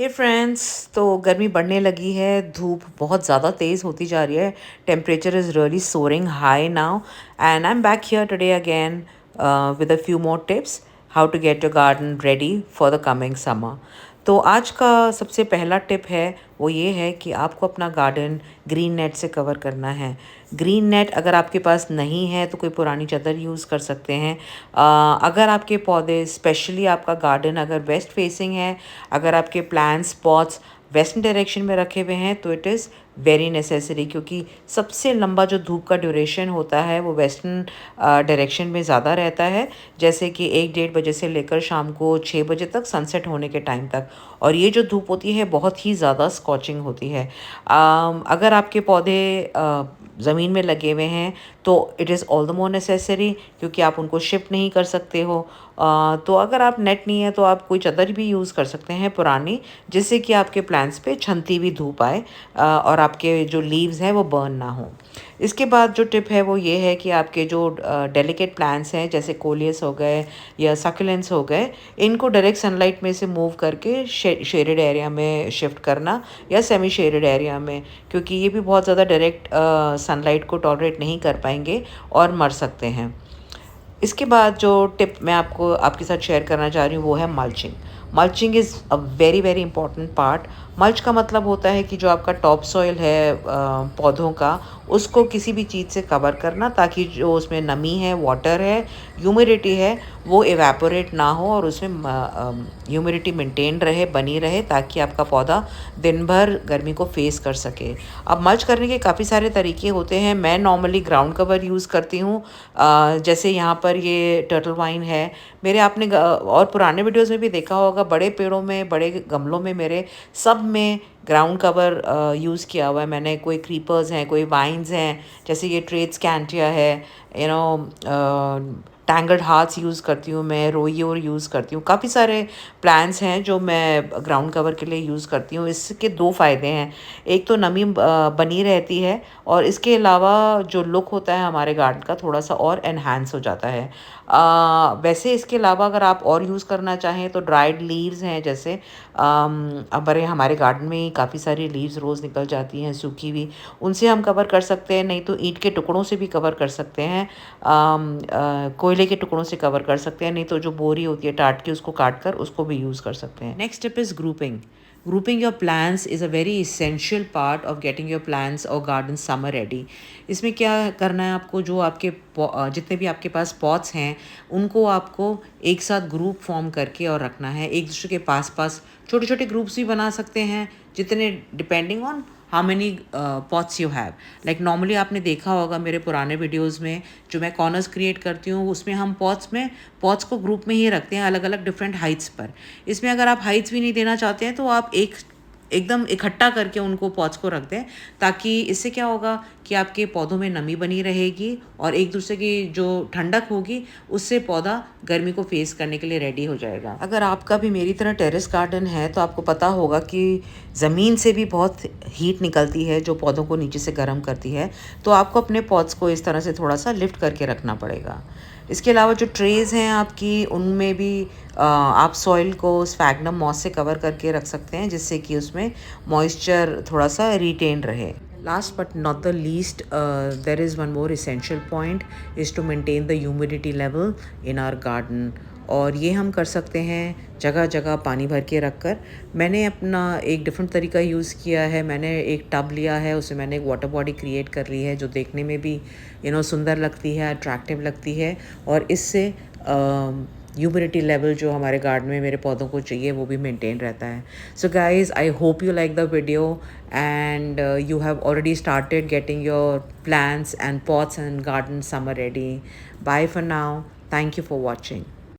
हे friends, तो गर्मी बढ़ने लगी है। धूप बहुत ज़्यादा तेज़ होती जा रही है। Temperature is really soaring high now and I am back here today again with a few more tips how to get your garden ready for the coming summer. तो आज का सबसे पहला टिप है वो ये है कि आपको अपना गार्डन ग्रीन नेट से कवर करना है। ग्रीन नेट अगर आपके पास नहीं है तो कोई पुरानी चादर यूज़ कर सकते हैं। अगर आपके पौधे स्पेशली आपका गार्डन अगर वेस्ट फेसिंग है, अगर आपके प्लांट्स पॉट्स वेस्टर्न डायरेक्शन में रखे हुए हैं तो इट इज़ वेरी नेसेसरी, क्योंकि सबसे लंबा जो धूप का ड्यूरेशन होता है वो वेस्टर्न डायरेक्शन में ज़्यादा रहता है, जैसे कि 1-1:30 बजे से लेकर शाम को 6 बजे तक, सनसेट होने के टाइम तक। और ये जो धूप होती है बहुत ही ज़्यादा स्कॉचिंग होती है। अगर आपके पौधे ज़मीन में लगे हुए हैं तो it is all the more necessary, क्योंकि आप उनको शिफ्ट नहीं कर सकते हो। तो अगर आप नेट नहीं है तो आप कोई चादर भी यूज़ कर सकते हैं पुरानी, जिससे कि आपके प्लांट्स पे छनती हुई धूप आए और आपके जो लीव्स हैं वो बर्न ना हो। इसके बाद जो टिप है वो ये है कि आपके जो डेलिकेट प्लांट्स हैं जैसे कोलियस हो गए या सक्यूलेंट्स हो गए, इनको डायरेक्ट सनलाइट में से मूव करके शेडेड एरिया में शिफ्ट करना या सेमी शेडेड एरिया में, क्योंकि ये भी बहुत ज़्यादा डायरेक्ट सनलाइट को टॉलरेट नहीं कर पाएंगे और मर सकते हैं। इसके बाद जो टिप मैं आपको आपके साथ शेयर करना चाह रही हूँ वो है mulching. Mulching is a very very important part. Mulch का मतलब होता है कि जो आपका टॉप सॉइल है पौधों का, उसको किसी भी चीज़ से कवर करना ताकि जो उसमें नमी है, वाटर है, ह्यूमिडिटी है, वो इवेपोरेट ना हो और उसमें ह्यूमिडिटी मेंटेन रहे, बनी रहे, ताकि आपका पौधा दिन भर गर्मी को फेस कर सके। अब मल्च करने के काफ़ी सारे तरीके होते हैं। मैं नॉर्मली ग्राउंड कवर यूज़ करती हूँ। जैसे यहाँ पर ये टर्टल वाइन है। मेरे आपने और पुराने वीडियोस में भी देखा होगा, बड़े पेड़ों में, बड़े गमलों में मेरे सब में ग्राउंड कवर यूज़ किया हुआ है मैंने। कोई क्रीपर्स हैं, कोई वाइन्स हैं, जैसे ये ट्रेड स्कैंटिया है, you know tangled hearts use करती हूँ मैं, रोइयोर यूज़ करती हूँ। काफ़ी सारे प्लांट्स हैं जो मैं ग्राउंड कवर के लिए यूज़ करती हूँ। इसके दो फ़ायदे हैं, एक तो नमी बनी रहती है और इसके अलावा जो लुक होता है हमारे गार्डन का थोड़ा सा और एनहांस हो जाता है। वैसे इसके अलावा अगर आप और यूज़ करना चाहें तो ड्राइड लीव्स हैं, जैसे अब अरे हमारे गार्डन में काफ़ी सारी लीव्स रोज़ निकल जाती हैं सूखी हुई, उनसे हम कवर कर सकते हैं। नहीं तो ईंट के टुकड़ों से भी कवर कर सकते हैं, कोयले के टुकड़ों से कवर कर सकते हैं, नहीं तो जो बोरी होती है टाट की उसको काट कर उसको भी यूज़ कर सकते हैं। Next step is grouping. Grouping your plants is a very essential part of getting your plants or garden summer ready. इसमें क्या करना है आपको, जो आपके जितने भी आपके पास पॉट्स हैं उनको आपको एक साथ ग्रुप फॉर्म करके और रखना है, एक दूसरे के पास पास। छोटे छोटे ग्रुप्स भी बना सकते हैं, जितने depending on how many pots you have. Like normally आपने देखा होगा मेरे पुराने वीडियोस में जो मैं कॉर्नर्स क्रिएट करती हूँ, उसमें हम पॉट्स को ग्रुप में ही रखते हैं, अलग अलग डिफरेंट हाइट्स पर। इसमें अगर आप हाइट्स भी नहीं देना चाहते हैं तो आप एकदम इकट्ठा करके उनको पॉट्स को रख दें, ताकि इससे क्या होगा कि आपके पौधों में नमी बनी रहेगी और एक दूसरे की जो ठंडक होगी उससे पौधा गर्मी को फेस करने के लिए रेडी हो जाएगा। अगर आपका भी मेरी तरह टेरेस गार्डन है तो आपको पता होगा कि ज़मीन से भी बहुत हीट निकलती है जो पौधों को नीचे से गर्म करती है, तो आपको अपने पॉट्स को इस तरह से थोड़ा सा लिफ्ट करके रखना पड़ेगा। इसके अलावा जो ट्रेज़ हैं आपकी, उनमें भी आप सॉइल को स्फैग्नम मॉस से कवर करके रख सकते हैं, जिससे कि उसमें मॉइस्चर थोड़ा सा रिटेन रहे। Last but not the least, there is one more essential point is to maintain the humidity level in our garden. और ये हम कर सकते हैं जगह जगह पानी भर के रख कर। मैंने अपना एक डिफरेंट तरीका यूज़ किया है। मैंने एक टब लिया है, उसमें मैंने एक वाटर बॉडी क्रिएट कर ली है जो देखने में भी सुंदर लगती है, अट्रैक्टिव लगती है, और इससे ह्यूमिडिटी लेवल जो हमारे गार्डन में मेरे पौधों को चाहिए वो भी मेंटेन रहता है। So guys, I hope you like the video and you have already started getting your plants and pots and garden summer ready. Bye for now. Thank you for watching.